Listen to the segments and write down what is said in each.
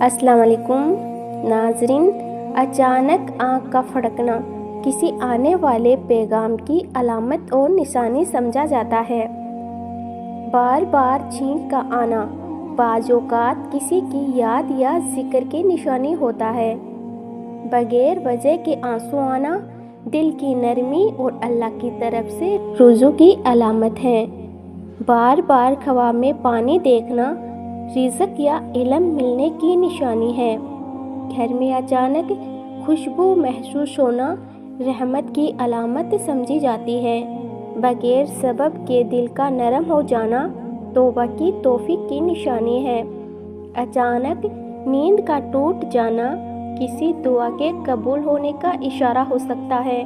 السلام علیکم ناظرین، اچانک آنکھ کا پھڑکنا کسی آنے والے پیغام کی علامت اور نشانی سمجھا جاتا ہے۔ بار بار چھینک کا آنا بعض اوقات کسی کی یاد یا ذکر کی نشانی ہوتا ہے۔ بغیر وجہ کے آنسو آنا دل کی نرمی اور اللہ کی طرف سے رجوع کی علامت ہے۔ بار بار خواب میں پانی دیکھنا رزق یا علم ملنے کی نشانی ہے۔ گھر میں اچانک خوشبو محسوس ہونا رحمت کی علامت سمجھی جاتی ہے۔ بغیر سبب کے دل کا نرم ہو جانا توبہ کی توفیق کی نشانی ہے۔ اچانک نیند کا ٹوٹ جانا کسی دعا کے قبول ہونے کا اشارہ ہو سکتا ہے۔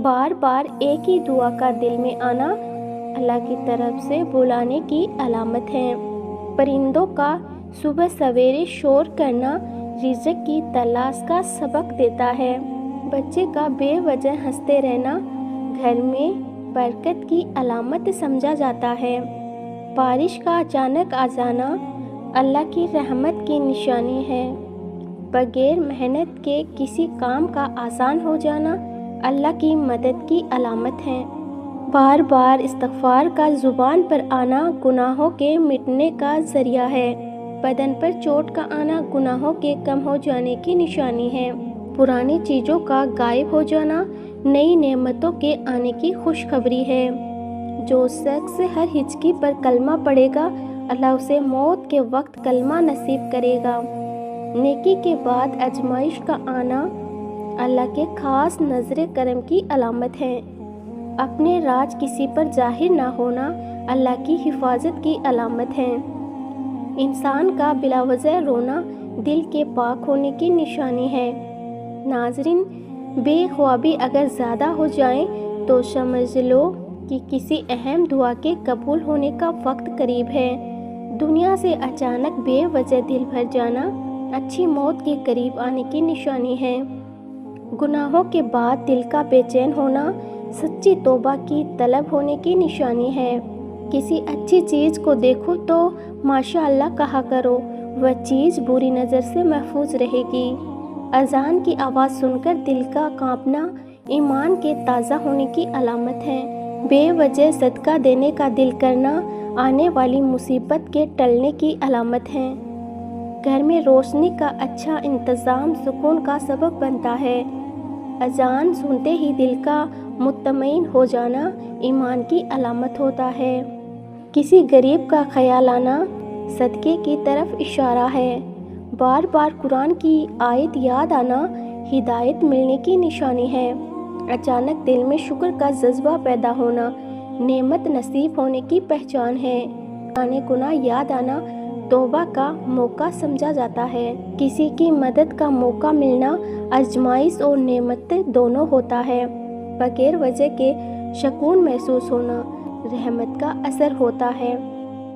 بار بار ایک ہی دعا کا دل میں آنا اللہ کی طرف سے بلانے کی علامت ہے۔ پرندوں کا صبح سویرے شور کرنا رزق کی تلاش کا سبق دیتا ہے۔ بچے کا بے وجہ ہنستے رہنا گھر میں برکت کی علامت سمجھا جاتا ہے۔ بارش کا اچانک آ جانا اللہ کی رحمت کی نشانی ہے۔ بغیر محنت کے کسی کام کا آسان ہو جانا اللہ کی مدد کی علامت ہے۔ بار بار استغفار کا زبان پر آنا گناہوں کے مٹنے کا ذریعہ ہے۔ بدن پر چوٹ کا آنا گناہوں کے کم ہو جانے کی نشانی ہے۔ پرانی چیزوں کا غائب ہو جانا نئی نعمتوں کے آنے کی خوشخبری ہے۔ جو شخص ہر ہچکی پر کلمہ پڑھے گا اللہ اسے موت کے وقت کلمہ نصیب کرے گا۔ نیکی کے بعد آزمائش کا آنا اللہ کے خاص نظر کرم کی علامت ہے۔ اپنے راز کسی پر ظاہر نہ ہونا اللہ کی حفاظت کی علامت ہے۔ انسان کا بلا وجہ رونا دل کے پاک ہونے کی نشانی ہے۔ ناظرین، بے خوابی اگر زیادہ ہو جائیں تو سمجھ لو کہ کسی اہم دعا کے قبول ہونے کا وقت قریب ہے۔ دنیا سے اچانک بے وجہ دل بھر جانا اچھی موت کے قریب آنے کی نشانی ہے۔ گناہوں کے بعد دل کا بے چین ہونا سچی توبہ کی طلب ہونے کی نشانی ہے۔ کسی اچھی چیز کو دیکھو تو ماشاء اللہ کہا کرو، وہ چیز بری نظر سے محفوظ رہے گی۔ اذان کی آواز سن کر دل کا کانپنا ایمان کے تازہ ہونے کی علامت ہے۔ بے وجہ صدقہ دینے کا دل کرنا آنے والی مصیبت کے ٹلنے کی علامت ہے۔ گھر میں روشنی کا اچھا انتظام سکون کا سبب بنتا ہے۔ اذان سنتے ہی دل کا مطمئن ہو جانا ایمان کی علامت ہوتا ہے۔ کسی غریب کا خیال آنا صدقے کی طرف اشارہ ہے۔ بار بار قرآن کی آیت یاد آنا ہدایت ملنے کی نشانی ہے۔ اچانک دل میں شکر کا جذبہ پیدا ہونا نعمت نصیب ہونے کی پہچان ہے۔ پرانے گناہ یاد آنا توبہ کا موقع سمجھا جاتا ہے۔ کسی کی مدد کا موقع ملنا آزمائش اور نعمت دونوں ہوتا ہے۔ بغیر وجہ کے سکون محسوس ہونا رحمت کا اثر ہوتا ہے۔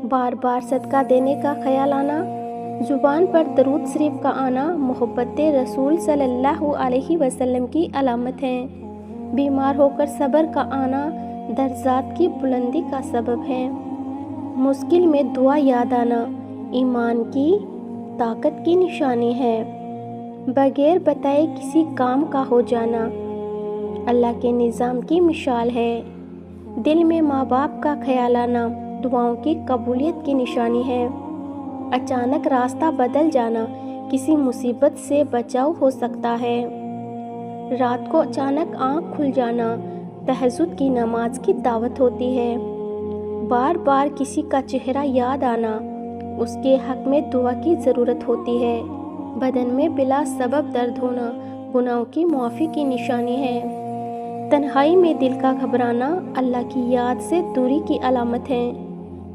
بار بار صدقہ دینے کا خیال آنا، زبان پر درود شریف کا آنا محبت رسول صلی اللہ علیہ وسلم کی علامت ہے۔ بیمار ہو کر صبر کا آنا درجات کی بلندی کا سبب ہے۔ مشکل میں دعا یاد آنا ایمان کی طاقت کی نشانی ہے۔ بغیر بتائے کسی کام کا ہو جانا اللہ کے نظام کی مثال ہے۔ دل میں ماں باپ کا خیال آنا دعاؤں کی قبولیت کی نشانی ہے۔ اچانک راستہ بدل جانا کسی مصیبت سے بچاؤ ہو سکتا ہے۔ رات کو اچانک آنکھ کھل جانا تہجد کی نماز کی دعوت ہوتی ہے۔ بار بار کسی کا چہرہ یاد آنا اس کے حق میں دعا کی ضرورت ہوتی ہے۔ بدن میں بلا سبب درد ہونا گناہوں کی معافی کی نشانی ہے۔ تنہائی میں دل کا گھبرانا اللہ کی یاد سے دوری کی علامت ہے۔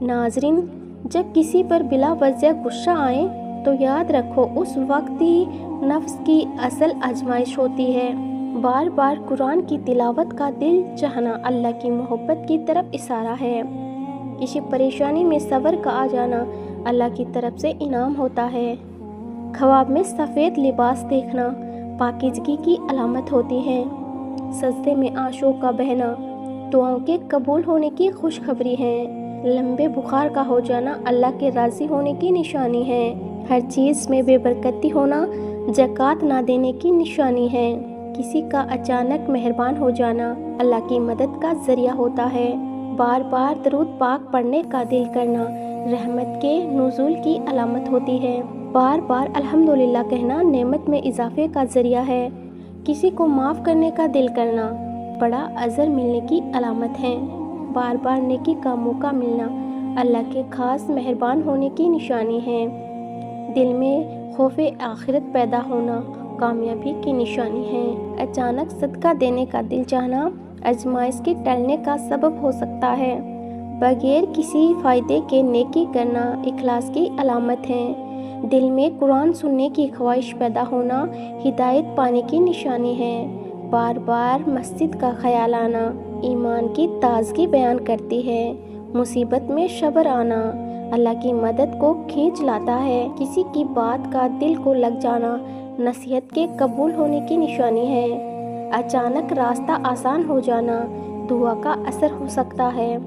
ناظرین، جب کسی پر بلا وجہ غصہ آئے تو یاد رکھو اس وقت ہی نفس کی اصل آزمائش ہوتی ہے۔ بار بار قرآن کی تلاوت کا دل چاہنا اللہ کی محبت کی طرف اشارہ ہے۔ کسی پریشانی میں صبر کا آ جانا اللہ کی طرف سے انعام ہوتا ہے۔ خواب میں سفید لباس دیکھنا پاکیزگی کی علامت ہوتی ہے۔ سجدے میں آنسو کا بہنا دعاؤں کے قبول ہونے کی خوشخبری ہے۔ لمبے بخار کا ہو جانا اللہ کے راضی ہونے کی نشانی ہے۔ ہر چیز میں بے برکتی ہونا زکوٰۃ نہ دینے کی نشانی ہے۔ کسی کا اچانک مہربان ہو جانا اللہ کی مدد کا ذریعہ ہوتا ہے۔ بار بار درود پاک پڑھنے کا دل کرنا رحمت کے نزول کی علامت ہوتی ہے۔ بار بار الحمدللہ کہنا نعمت میں اضافے کا ذریعہ ہے۔ کسی کو معاف کرنے کا دل کرنا بڑا اجر ملنے کی علامت ہے۔ بار بار نیکی کا موقع ملنا اللہ کے خاص مہربان ہونے کی نشانی ہے۔ دل میں خوف آخرت پیدا ہونا کامیابی کی نشانی ہے۔ اچانک صدقہ دینے کا دل چاہنا آزمائش کے ٹلنے کا سبب ہو سکتا ہے۔ بغیر کسی فائدے کے نیکی کرنا اخلاص کی علامت ہے۔ دل میں قرآن سننے کی خواہش پیدا ہونا ہدایت پانے کی نشانی ہے۔ بار بار مسجد کا خیال آنا ایمان کی تازگی بیان کرتی ہے۔ مصیبت میں صبر آنا اللہ کی مدد کو کھینچ لاتا ہے۔ کسی کی بات کا دل کو لگ جانا نصیحت کے قبول ہونے کی نشانی ہے۔ اچانک راستہ آسان ہو جانا دعا کا اثر ہو سکتا ہے۔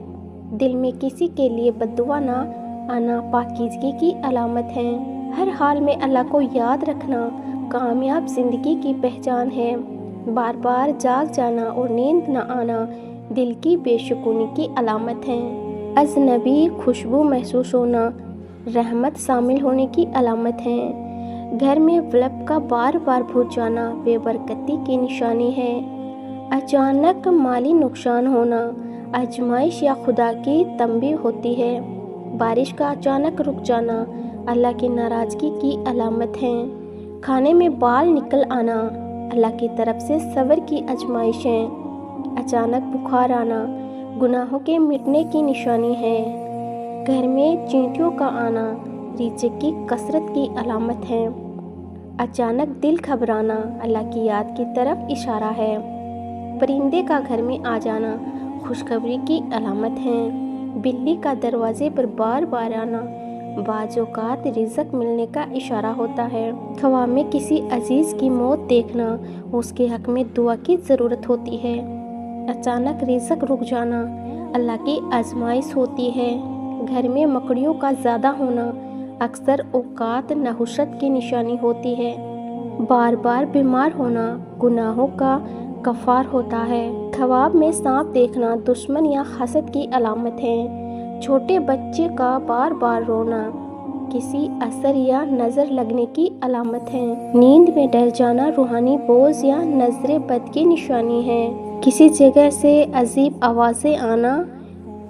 دل میں کسی کے لیے بد دعا نہ آنا پاکیزگی کی علامت ہے۔ ہر حال میں اللہ کو یاد رکھنا کامیاب زندگی کی پہچان ہے۔ بار بار جاگ جانا اور نیند نہ آنا دل کی بے سکونی کی علامت ہے۔ اجنبی خوشبو محسوس ہونا رحمت شامل ہونے کی علامت ہے۔ گھر میں بلب کا بار بار بجھ جانا بے برکتی کی نشانی ہے۔ اچانک مالی نقصان ہونا آزمائش یا خدا کی تنبیہ ہوتی ہے۔ بارش کا اچانک رک جانا اللہ کی ناراضگی کی علامت ہے۔ کھانے میں بال نکل آنا اللہ کی طرف سے صبر کی آزمائش ہے۔ اچانک بخار آنا گناہوں کے مٹنے کی نشانی ہے۔ گھر میں چینٹیوں کا آنا رزق کی کثرت کی علامت ہے۔ اچانک دل گھبرانا اللہ کی یاد کی طرف اشارہ ہے۔ پرندے کا گھر میں آ جانا خوشخبری کی علامت ہے۔ بلی کا دروازے پر بار بار آنا بعض اوقات رزق ملنے کا اشارہ ہوتا ہے۔ خواب میں کسی عزیز کی موت دیکھنا اس کے حق میں دعا کی ضرورت ہوتی ہے۔ اچانک رزق رک جانا اللہ کی آزمائش ہوتی ہے۔ گھر میں مکڑیوں کا زیادہ ہونا اکثر اوقات نحوست کی نشانی ہوتی ہے۔ بار بار بیمار ہونا گناہوں کا کفار ہوتا ہے۔ خواب میں سانپ دیکھنا دشمن یا حسد کی علامت ہے۔ چھوٹے بچے کا بار بار رونا کسی اثر یا نظر لگنے کی علامت ہے۔ نیند میں ڈر جانا روحانی بوجھ یا نظر بد کی نشانی ہے۔ کسی جگہ سے عجیب آوازیں آنا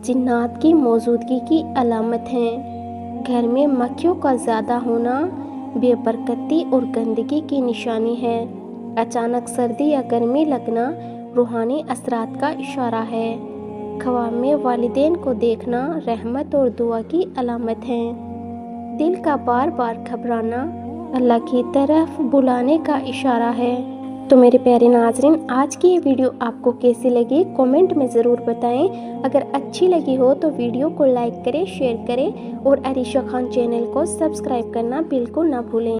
جنات کی موجودگی کی علامت ہے۔ گھر میں مکھیوں کا زیادہ ہونا بے برکتی اور گندگی کی نشانی ہے۔ اچانک سردی یا گرمی لگنا روحانی اثرات کا اشارہ ہے۔ خواب میں والدین کو دیکھنا رحمت اور دعا کی علامت ہے۔ دل کا بار بار گھبرانا اللہ کی طرف بلانے کا اشارہ ہے۔ تو میرے پیارے ناظرین، آج کی یہ ویڈیو آپ کو کیسی لگی کمنٹ میں ضرور بتائیں۔ اگر اچھی لگی ہو تو ویڈیو کو لائک کریں، شیئر کریں اور عریشہ خان چینل کو سبسکرائب کرنا بالکل نہ بھولیں۔